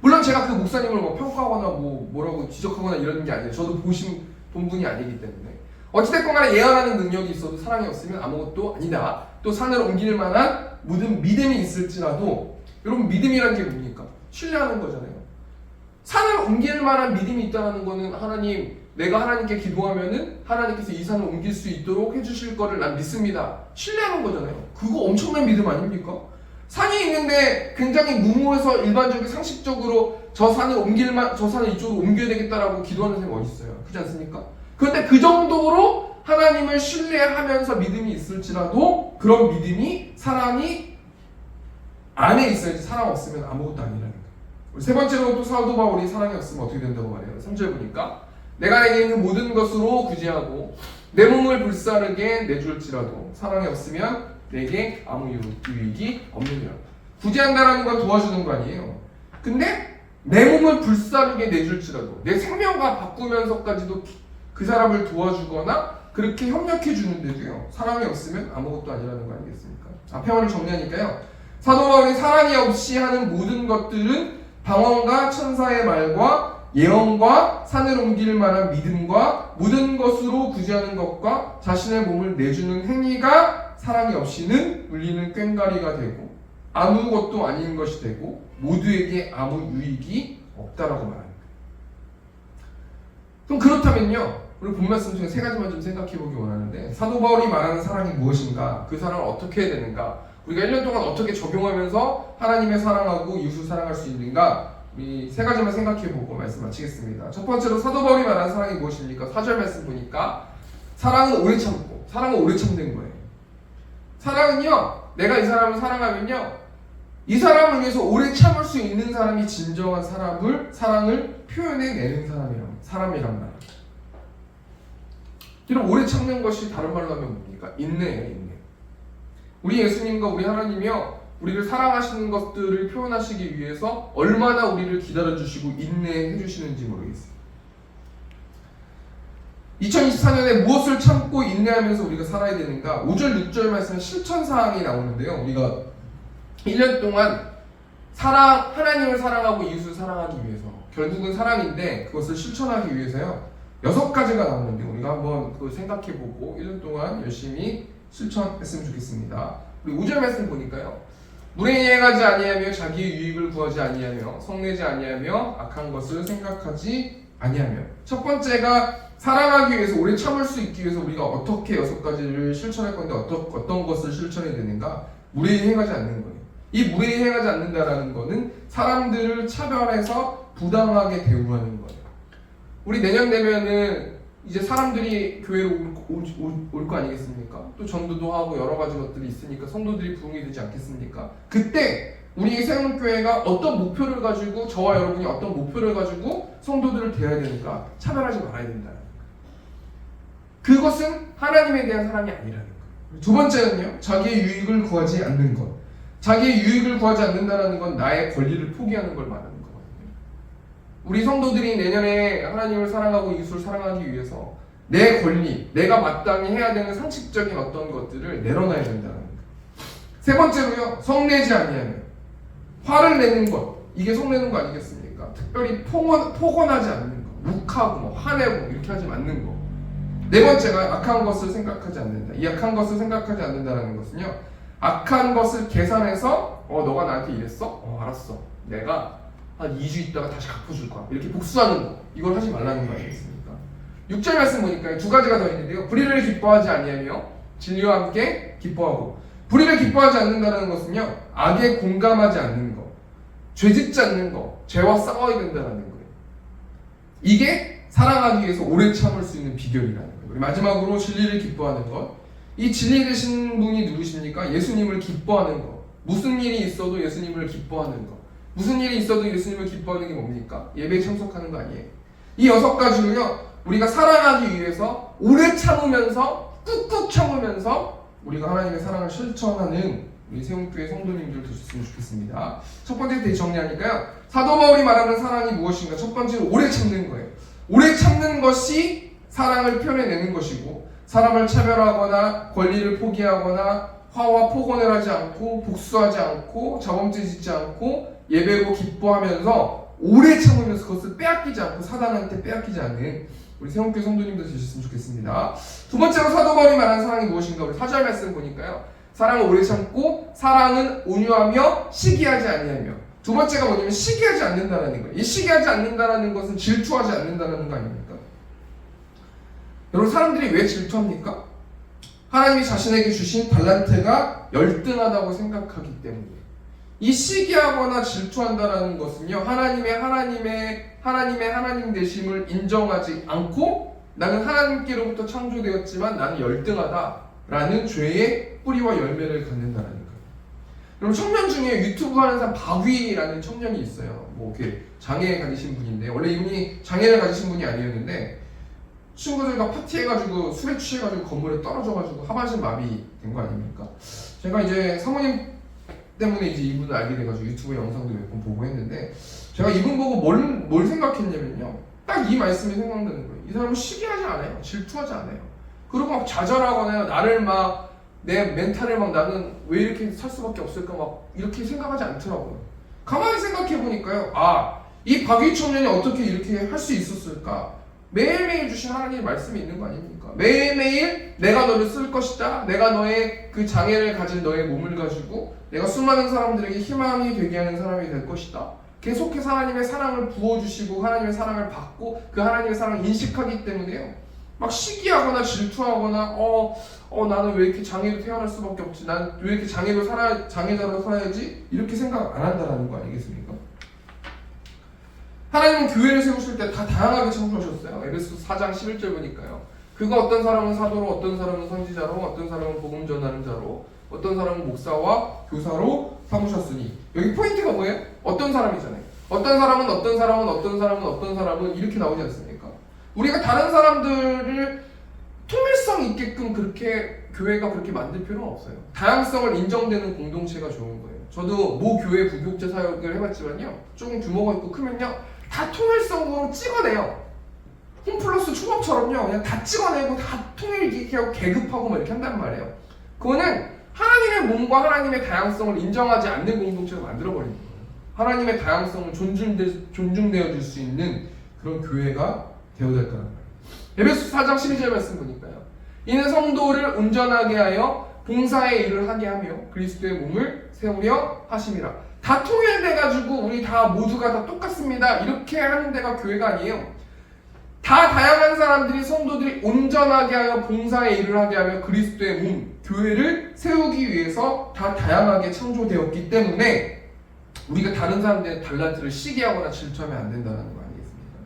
물론 제가 그 목사님을 뭐 평가하거나 뭐라고 지적하거나 이러는 게 아니에요. 저도 본 분이 아니기 때문에. 어찌됐건 간에 예언하는 능력이 있어도 사랑이 없으면 아무것도 아니다. 또 산을 옮길 만한 모든 믿음이 있을지라도, 여러분, 믿음이란 게 뭡니까? 신뢰하는 거잖아요. 산을 옮길 만한 믿음이 있다는 거는, 하나님, 내가 하나님께 기도하면은 하나님께서 이 산을 옮길 수 있도록 해주실 거를 난 믿습니다. 신뢰하는 거잖아요. 그거 엄청난 믿음 아닙니까? 산이 있는데 굉장히 무모해서 일반적으로 상식적으로 저 산을 이쪽으로 옮겨야 되겠다라고 기도하는 사람이 어디 있어요? 그렇지 않습니까? 그런데 그 정도로 하나님을 신뢰하면서 믿음이 있을지라도 그런 믿음이, 사랑이 안에 있어야지, 사랑 없으면 아무것도 아니라는 거예요. 세 번째로 또 사도 바울이 사랑이 없으면 어떻게 된다고 말해요? 3절 보니까, 내가 내게 있는 모든 것으로 구제하고 내 몸을 불사르게 내줄지라도 사랑이 없으면 내게 아무 유익이 없느니라. 구제한다라는 건 도와주는 거 아니에요. 근데 내 몸을 불사르게 내줄지라도, 내 생명과 바꾸면서까지도 그 사람을 도와주거나 그렇게 협력해 주는데도요, 사랑이 없으면 아무것도 아니라는 거 아니겠습니까? 앞에 말을 정리하니까요, 사도 바울이 사랑이 없이 하는 모든 것들은 방언과 천사의 말과 예언과 산을 옮길 만한 믿음과 모든 것으로 구제하는 것과 자신의 몸을 내주는 행위가 사랑이 없이는 울리는 꽹과리가 되고 아무것도 아닌 것이 되고 모두에게 아무 유익이 없다라고 말합니다. 그럼 그렇다면요, 우리 본 말씀 중에 세 가지만 좀 생각해 보기 원하는데, 사도 바울이 말하는 사랑이 무엇인가? 그 사랑을 어떻게 해야 되는가? 우리가 1년 동안 어떻게 적용하면서 하나님의 사랑하고 이웃을 사랑할 수 있는가? 우리 세 가지만 생각해보고 말씀 마치겠습니다. 첫 번째로 사도 바울이 말하는 사랑이 무엇입니까? 4절 말씀 보니까 사랑은 오래 참고, 사랑은 오래 참는 거예요. 사랑은요, 내가 이 사람을 사랑하면요, 이 사람을 위해서 오래 참을 수 있는 사람이 진정한 사랑을 표현해내는 사람이란 말이에요. 이런 오래 참는 것이 다른 말로 하면 뭡니까? 인내예요, 인내. 우리 예수님과 우리 하나님이요, 우리를 사랑하시는 것들을 표현하시기 위해서 얼마나 우리를 기다려주시고 인내해 주시는지 모르겠어요. 2024년에 무엇을 참고 인내하면서 우리가 살아야 되는가? 5절, 6절 말씀에 실천사항이 나오는데요, 우리가 1년 동안 하나님을 사랑하고 이웃을 사랑하기 위해서, 결국은 사랑인데 그것을 실천하기 위해서요, 6가지가 나오는데 우리가 한번 그걸 생각해보고 1년 동안 열심히 실천했으면 좋겠습니다. 우리 5절 말씀 보니까요, 무례행하지 아니하며 자기의 유익을 구하지 아니하며 성내지 아니하며 악한 것을 생각하지 아니하며. 첫 번째가 사랑하기 위해서, 오래 참을 수 있기 위해서 우리가 어떻게 6가지를 실천할 건데 어떤 것을 실천해야 되는가? 무례행하지 않는 거예요. 이 무례행하지 않는다라는 거는 사람들을 차별해서 부당하게 대우하는 거예요. 우리 내년 되면은 이제 사람들이 교회로 올 거 아니겠습니까? 또 전도도 하고 여러 가지 것들이 있으니까 성도들이 부흥이 되지 않겠습니까? 그때 우리 세운교회가 어떤 목표를 가지고, 저와 여러분이 어떤 목표를 가지고 성도들을 대해야 되는가? 차별하지 말아야 된다는 거예요. 그것은 하나님에 대한 사랑이 아니라는 거예요. 두 번째는요, 자기의 유익을 구하지 않는 것. 자기의 유익을 구하지 않는다는 건 나의 권리를 포기하는 걸 말하는 거거든요. 우리 성도들이 내년에 하나님을 사랑하고 이웃을 사랑하기 위해서 내 권리, 내가 마땅히 해야 되는 상식적인 어떤 것들을 내려놔야 된다는 거예요. 세 번째로요, 성내지 아니하며. 화를 내는 것, 이게 성내는 거 아니겠습니까? 있습니까? 특별히 포건하지 않는 거, 묵하고 뭐 화내고 이렇게 하지 않는 거. 네 번째가 악한 것을 생각하지 않는다. 이 악한 것을 생각하지 않는다라는 것은요, 악한 것을 계산해서 너가 나한테 이랬어? 알았어. 내가 한 2주 있다가 다시 갚아줄 거야. 이렇게 복수하는 거. 이걸 하지 말라는 거 아니겠습니까? 6절 말씀 보니까 두 가지가 더 있는데요. 불의를 기뻐하지 아니하며 진리와 함께 기뻐하고. 불의를 기뻐하지 않는다는 것은요, 악에 공감하지 않는 거, 죄짓지 않는 거, 죄와 싸워야 된다는 거예요. 이게 사랑하기 위해서 오래 참을 수 있는 비결이라는 거예요. 우리 마지막으로 진리를 기뻐하는 것. 이 진리 되신 분이 누구십니까? 예수님을 기뻐하는 것. 무슨 일이 있어도 예수님을 기뻐하는 것. 무슨 일이 있어도 예수님을 기뻐하는 게 뭡니까? 예배에 참석하는 거 아니에요. 이 6가지는요, 우리가 사랑하기 위해서 오래 참으면서 꾹꾹 참으면서 우리가 하나님의 사랑을 실천하는 우리 세움교회 성도님들 되셨으면 좋겠습니다. 첫 번째 대해 정리하니까요, 사도 바울이 말하는 사랑이 무엇인가? 첫 번째로 오래 참는 거예요. 오래 참는 것이 사랑을 표현해내는 것이고, 사람을 차별하거나 권리를 포기하거나 화와 폭언을 하지 않고 복수하지 않고 자범죄 짓지 않고 예배로 기뻐하면서 오래 참으면서 그것을 빼앗기지 않고 사단한테 빼앗기지 않는 우리 세움교회 성도님들 되셨으면 좋겠습니다. 두 번째로 사도 바울이 말하는 사랑이 무엇인가? 우리 4절 말씀 보니까요, 사랑은 오래 참고 사랑은 온유하며 시기하지 아니하며. 두 번째가 뭐냐면 시기하지 않는다는 거예요. 이 시기하지 않는다는 것은 질투하지 않는다는 거 아닙니까? 여러분, 사람들이 왜 질투합니까? 하나님이 자신에게 주신 달란트가 열등하다고 생각하기 때문이에요. 이 시기하거나 질투한다는 것은요, 하나님의 하나님 되심을 인정하지 않고 나는 하나님께로부터 창조되었지만 나는 열등하다라는 죄의 뿌리와 열매를 갖는다는 거예요. 여러분, 청년 중에 유튜브 하는 사람 박위라는 청년이 있어요. 뭐 이렇게 장애 가지신 분인데, 원래 이분이 장애를 가지신 분이 아니었는데 친구들과 파티해가지고 술에 취해가지고 건물에 떨어져가지고 하반신 마비 된 거 아닙니까? 제가 이제 사모님 때문에 이제 이분을 알게 돼가지고 유튜브 영상도 몇 번 보고 했는데, 제가 이분 보고 뭘 생각했냐면요, 딱 이 말씀이 생각나는 거예요. 이 사람은 시기하지 않아요. 질투하지 않아요. 그리고 막 좌절하거나 나를 막 내 멘탈을 막 나는 왜 이렇게 살 수밖에 없을까 막 이렇게 생각하지 않더라고요. 가만히 생각해 보니까요, 이 박위 청년이 어떻게 이렇게 할 수 있었을까? 매일매일 주신 하나님의 말씀이 있는 거 아닙니까? 매일매일 내가 너를 쓸 것이다. 내가 너의 그 장애를 가진 너의 몸을 가지고 내가 수많은 사람들에게 희망이 되게 하는 사람이 될 것이다. 계속해서 하나님의 사랑을 부어주시고 하나님의 사랑을 받고 그 하나님의 사랑을 인식하기 때문에요, 막 시기하거나 질투하거나 나는 왜 이렇게 장애로 태어날 수밖에 없지, 난 왜 이렇게 장애자로 살아야지, 이렇게 생각 안 한다는 거 아니겠습니까? 하나님은 교회를 세우실 때 다 다양하게 창조하셨어요. 에베소서 4장 11절 보니까요, 그가 어떤 사람은 사도로, 어떤 사람은 선지자로, 어떤 사람은 복음 전하는 자로, 어떤 사람은 목사와 교사로 삼으셨으니. 여기 포인트가 뭐예요? 어떤 사람이잖아요. 어떤 사람은 이렇게 나오지 않습니까? 우리가 다른 사람들을 통일성 있게끔 그렇게 교회가 그렇게 만들 필요는 없어요. 다양성을 인정되는 공동체가 좋은 거예요. 저도 모 교회 부교육자 사역을 해봤지만요, 조금 규모가 있고 크면요, 다 통일성으로 찍어내요. 홈플러스 초밥처럼요, 그냥 다 찍어내고 다 통일 이렇게 하고 계급하고 막 이렇게 한단 말이에요. 그거는 하나님의 몸과 하나님의 다양성을 인정하지 않는 공동체를 만들어버리는 거예요. 하나님의 다양성을 존중되어 줄 수 있는 그런 교회가 되어야 될 거란 말이에요. 에베소서 4장 12절 말씀 보니까요, 이는 성도를 온전하게 하여 봉사의 일을 하게 하며 그리스도의 몸을 세우려 하심이라. 다 통일돼가지고 우리 다 모두가 다 똑같습니다 이렇게 하는 데가 교회가 아니에요. 다 다양한 사람들이, 성도들이 온전하게 하여 봉사의 일을 하게 하며 그리스도의 몸, 교회를 세우기 위해서 다 다양하게 창조되었기 때문에 우리가 다른 사람들의 달란트를 시기하거나 질투하면 안 된다는 거 아니겠습니까?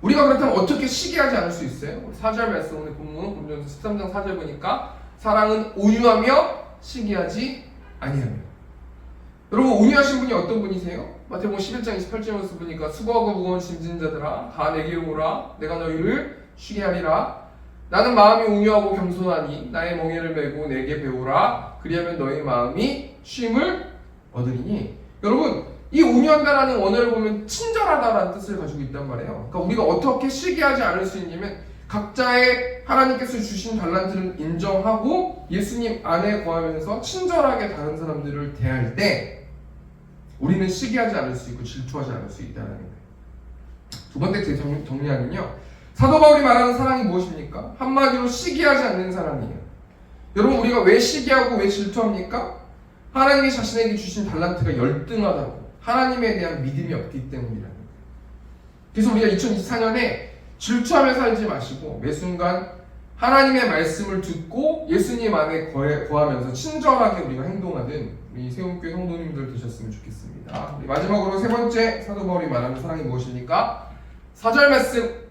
우리가 그렇다면 어떻게 시기하지 않을 수 있어요? 4절 말씀, 오늘 본문 고린도전서 13장 4절 보니까 사랑은 온유하며 시기하지 아니하며. 여러분, 온유하신 분이 어떤 분이세요? 마태복음 11장 28절 말씀 보니까 수고하고 무거운 짐진 자들아 다 내게로 오라, 내가 너희를 쉬게 하리라. 나는 마음이 온유하고 겸손하니 나의 멍에를 메고 내게 배우라. 그리하면 너희 마음이 쉼을 얻으리니. 여러분, 이 온유한다라는 원어를 보면 친절하다라는 뜻을 가지고 있단 말이에요. 그러니까 우리가 어떻게 시기하지 않을 수 있냐면, 각자의 하나님께서 주신 달란트를 인정하고 예수님 안에 거하면서 친절하게 다른 사람들을 대할 때 우리는 시기하지 않을 수 있고 질투하지 않을 수 있다는 거예요. 두 번째 정리하면요, 사도 바울이 말하는 사랑이 무엇입니까? 한마디로 시기하지 않는 사랑이에요. 여러분, 우리가 왜 시기하고 왜 질투합니까? 하나님이 자신에게 주신 달란트가 열등하다고, 하나님에 대한 믿음이 없기 때문이라는 거예요. 그래서 우리가 2024년에 질투하며 살지 마시고 매 순간 하나님의 말씀을 듣고 예수님 안에 거하면서 친절하게 우리가 행동하는 우리 세움교회 성도님들 되셨으면 좋겠습니다. 마지막으로 세 번째 사도 바울이 말하는 사랑이 무엇입니까? 4절 말씀,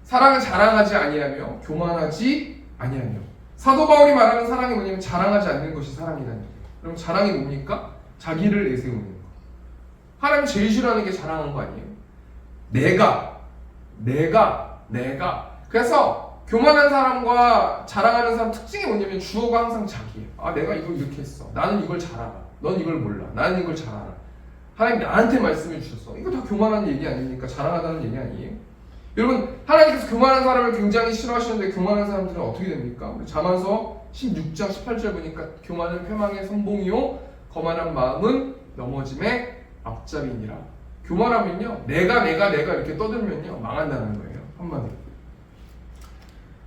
사랑을 자랑하지 아니하며 교만하지 아니하며. 사도 바울이 말하는 사랑이 뭐냐면 자랑하지 않는 것이 사랑이라는 거예요. 그럼 자랑이 뭡니까? 자기를 내세우는 거. 하나님 제일 싫어하는 게 자랑한 거 아니에요? 내가. 그래서 교만한 사람과 자랑하는 사람 특징이 뭐냐면 주어가 항상 자기예요. 아, 내가 이걸 이렇게 했어. 나는 이걸 잘 알아. 넌 이걸 몰라. 나는 이걸 잘 알아. 하나님 나한테 말씀해 주셨어. 이거 다 교만한 얘기 아닙니까? 자랑하다는 얘기 아니에요? 여러분, 하나님께서 교만한 사람을 굉장히 싫어하시는데 교만한 사람들은 어떻게 됩니까? 자만서 16장 18절 보니까 교만은 패망의 선봉이요 거만한 마음은 넘어짐의 앞잡이니라. 교만하면요, 내가 이렇게 떠들면요 망한다는 거예요. 한마디로.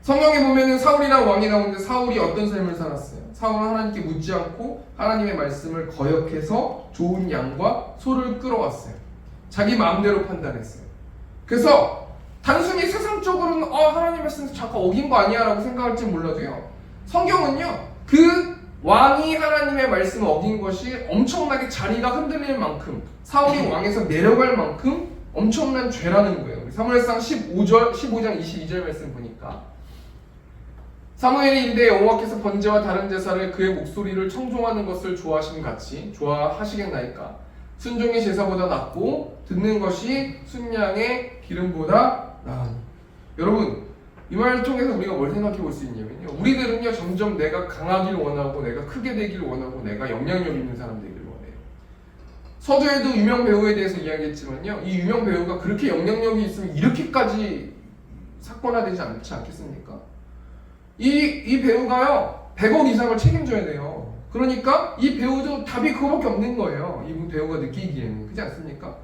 성경에 보면은 사울이랑 왕이 나오는데 사울이 어떤 삶을 살았어요? 사울은 하나님께 묻지 않고 하나님의 말씀을 거역해서 좋은 양과 소를 끌어왔어요. 자기 마음대로 판단했어요. 그래서 단순히 세상적으로는 하나님 말씀 잠깐 어긴 거 아니야 라고 생각할지 몰라도요, 성경은요 그 왕이 하나님의 말씀을 어긴 것이 엄청나게 자리가 흔들릴 만큼, 사울이 왕에서 내려갈 만큼 엄청난 죄라는 거예요. 사무엘상 15장 22절 말씀 보니까 사무엘이 이르되 여호와께서 번제와 다른 제사를 그의 목소리를 청종하는 것을 좋아하심 같이 좋아하시겠나이까. 순종의 제사보다 낫고 듣는 것이 순양의 기름보다 나으니. 여러분, 이 말을 통해서 우리가 뭘 생각해 볼 수 있냐면요, 우리들은요 점점 내가 강하길 원하고 내가 크게 되길 원하고 내가 영향력 있는 사람 되길 원해요. 서두에도 유명 배우에 대해서 이야기했지만요, 이 유명 배우가 그렇게 영향력이 있으면 이렇게까지 사건화되지 않지 않겠습니까? 이 배우가요 100억 이상을 책임져야 돼요. 그러니까 이 배우도 답이 그거밖에 없는 거예요. 이 배우가 느끼기에는. 그렇지 않습니까?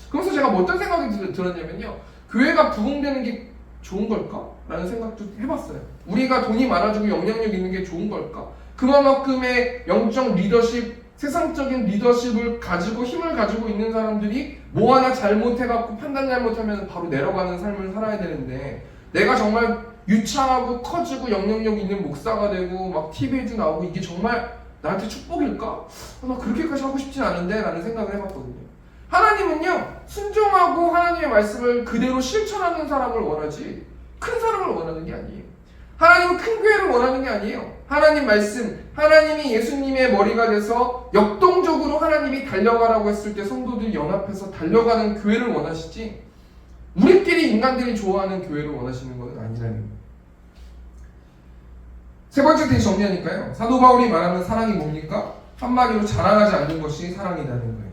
그래서 제가 뭐 어떤 생각이 들었냐면요, 교회가 부흥되는 게 좋은 걸까? 라는 생각도 해봤어요. 우리가 돈이 많아지고 영향력 있는 게 좋은 걸까? 그만큼의 영적 리더십, 세상적인 리더십을 가지고 힘을 가지고 있는 사람들이 뭐 하나 잘못해갖고 판단 잘못하면 바로 내려가는 삶을 살아야 되는데, 내가 정말 유창하고 커지고 영향력 있는 목사가 되고 막 TV에도 나오고 이게 정말 나한테 축복일까? 나 그렇게까지 하고 싶진 않은데 라는 생각을 해봤거든요. 하나님은요 순종하고 하나님의 말씀을 그대로 실천하는 사람을 원하지 큰 사람을 원하는 게 아니에요. 하나님은 큰 교회를 원하는 게 아니에요. 하나님 말씀, 하나님이 예수님의 머리가 돼서 역동적으로 하나님이 달려가라고 했을 때 성도들이 연합해서 달려가는 교회를 원하시지, 우리끼리 인간들이 좋아하는 교회를 원하시는 것은 아니라는 거예요. 세 번째 대시 정리하니까요, 사도 바울이 말하는 사랑이 뭡니까? 한마디로 자랑하지 않는 것이 사랑이라는 거예요.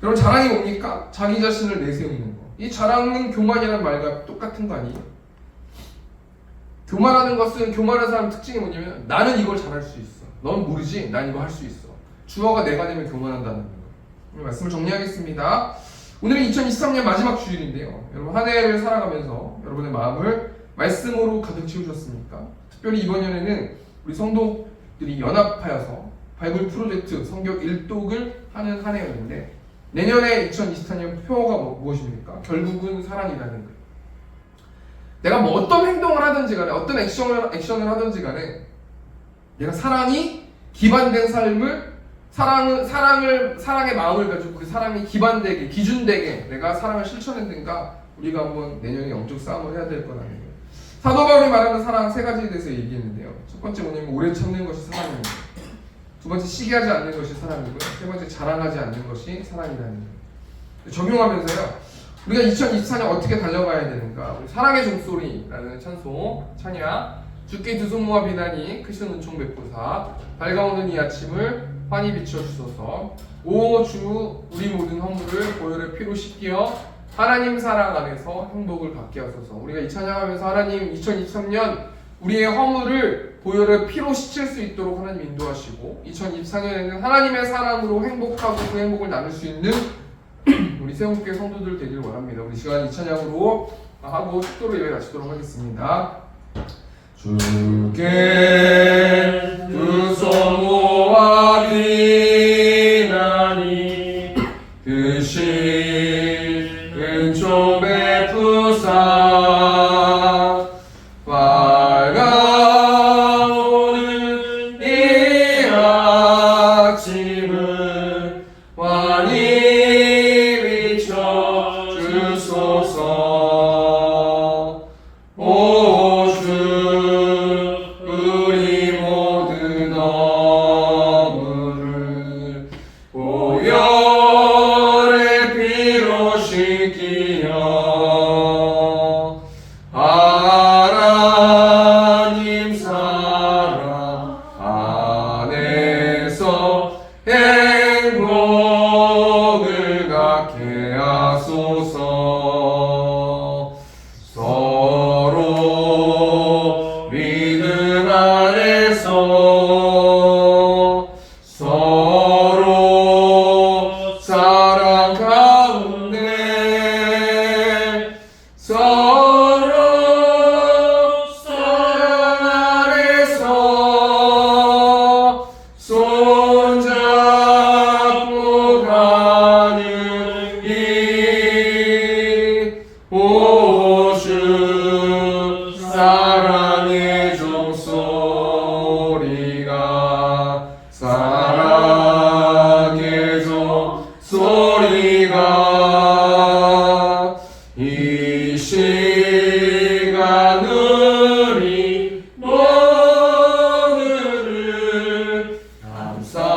그럼 자랑이 뭡니까? 자기 자신을 내세우는 거. 이 자랑은 교만이라는 말과 똑같은 거 아니에요? 교만하는 것은, 교만한 사람 특징이 뭐냐면 나는 이걸 잘할 수 있어. 넌 모르지? 난 이거 할 수 있어. 주어가 내가 되면 교만한다는 거예요. 오늘 말씀을 정리하겠습니다. 오늘은 2023년 마지막 주일인데요, 여러분 한 해를 살아가면서 여러분의 마음을 말씀으로 가득 채우셨습니까? 특별히 이번 연에는 우리 성도들이 연합하여서 바이블 프로젝트 성경 일독을 하는 한 해였는데, 내년에 2024년 표어가 무엇입니까? 결국은 사랑이라는 거예요. 내가 뭐 어떤 행동을 하든지 간에, 어떤 액션을 하든지 간에 내가 사랑이 기반된 삶을, 사랑의 마음을 가지고 그 사랑이 기반되게, 기준되게 내가 사랑을 실천했는가, 우리가 한번 내년에 영적 싸움을 해야 될 거라는 거예요. 사도 바울이 말하는 사랑 세 가지에 대해서 얘기했는데요. 첫 번째 뭐냐면 오래 참는 것이 사랑입니다. 두 번째 시기하지 않는 것이 사랑이고요. 세 번째 자랑하지 않는 것이 사랑이라는 거예요. 적용하면서요, 우리가 2024년 어떻게 달려가야 되는가? 우리 사랑의 종소리라는 찬송, 찬양, 주께 두 손 모아 비나니 크신 은총 베푸사 밝아오는 이 아침을 환히 비춰주소서. 오 주 우리 모든 허물을 보혈의 피로 씻겨 하나님 사랑 안에서 행복을 갖게 하소서. 우리가 이 찬양하면서 하나님 2023년 우리의 허물을 보혈의 피로 씻을 수 있도록 하나님 인도하시고 2024년에는 하나님의 사랑으로 행복하고 그 행복을 나눌 수 있는 우리 세움교회 성도들 되길 원합니다. 우리 시간 이 찬양으로 하고 축도로 예배 마치도록 하겠습니다. 주께 두 손 모아 비나니 그신 은총 베푸사 밝아오는 이 아침을 환히 비춰 주소서. 오 주 우리 모든 허물을 보혈의 피로 씻기어 하나님 사랑 안에서 행복을 갖게 하소서. 서로 믿음 안에서 서로 사랑 가운데 서로 사랑 안에서 손잡고 가는 이 오주 사랑의 종소리가 사랑의 종소리가 이 시간 우리 모두를 감사해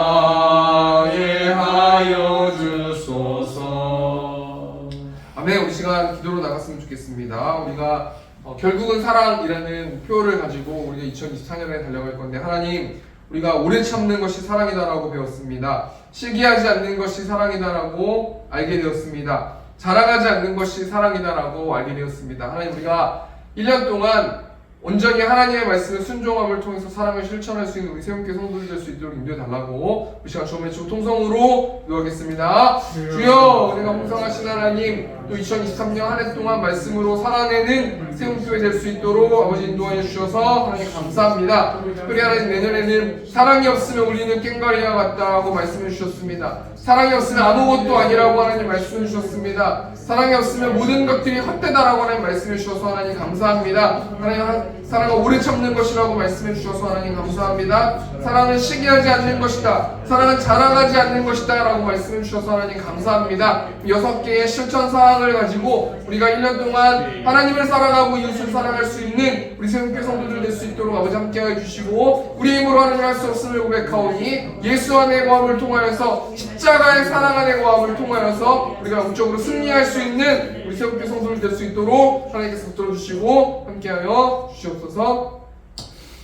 하여 주소서. 아멘. 우리 시간 기도로 나갔으면 좋겠습니다. 우리가 결국은 사랑이라는 표를 가지고 우리가 2024년에 달려갈 건데 하나님 우리가 오래 참는 것이 사랑이다라고 배웠습니다. 시기하지 않는 것이 사랑이다라고 알게 되었습니다. 자랑하지 않는 것이 사랑이다라고 알게 되었습니다. 하나님 우리가 1년 동안 온전히 하나님의 말씀에 순종함을 통해서 사랑을 실천할 수 있는 우리 세움교회 성도들 될 수 있도록 인도해달라고 이 시간 주님의 주 통성으로 기도하겠습니다. 주여 은혜가 풍성하신 하나님 또 2023년 한 해 동안 말씀으로 살아내는 세움교회 될 수 있도록 아버지 인도하여 주셔서 하나님 감사합니다. 특별히 하나님 내년에는 사랑이 없으면 우리는 꽹과리와 같다고 말씀해 주셨습니다. 사랑이 없으면 아무것도 아니라고 하나님 말씀해 주셨습니다. 사랑이 없으면 모든 것들이 헛되다라고 하나님 말씀해 주셔서 하나님 감사합니다. 하나님 사랑은 오래 참는 것이라고 말씀해 주셔서 하나님 감사합니다. 사랑은 시기하지 않는 것이다. 사랑은 자랑하지 않는 것이다 라고 말씀해 주셔서 하나님 감사합니다. 6개의 실천 사항을 가지고 우리가 1년 동안 하나님을 사랑하고 이웃을 사랑할 수 있는 우리 세움교회 성도들 될 수 있도록 아버지 함께하여 주시고 우리 힘으로 하나님 할 수 없음을 고백하오니 예수 안의 고함을 통하여서 십자가의 사랑 안의 고함을 통하여서 우리가 영적으로 승리할 수 있는 우리 세움교회 성도들 될 수 있도록 하나님께서 붙들어주시고 함께하여 주시옵소서.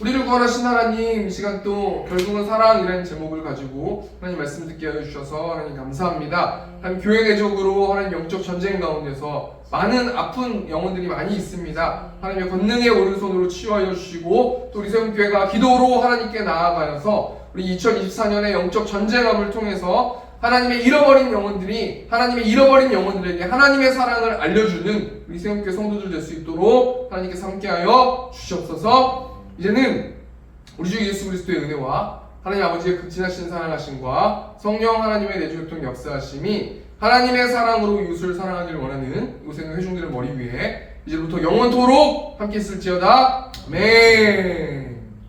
우리를 구원하신 하나님 이 시간 또 결국은 사랑이라는 제목을 가지고 하나님 말씀 듣게 하여 주셔서 하나님 감사합니다. 하나님 교회 내적으로 하나님 영적 전쟁 가운데서 많은 아픈 영혼들이 많이 있습니다. 하나님의 권능의 오른손으로 치유하여 주시고 또 우리 세움교회가 기도로 하나님께 나아가여서 우리 2024년의 영적 전쟁함을 통해서 하나님의 잃어버린 영혼들이 하나님의 잃어버린 영혼들에게 하나님의 사랑을 알려주는 우리 세움교회 성도들 될 수 있도록 하나님께서 함께하여 주시옵소서. 이제는 우리 주 예수 그리스도의 은혜와 하나님 아버지의 극진하신 사랑하심과 성령 하나님의 내주교통 역사하심이 하나님의 사랑으로 이웃을 사랑하기를 원하는 요새는 회중들의 머리 위에 이제부터 영원토록 함께 있을지어다. 아멘.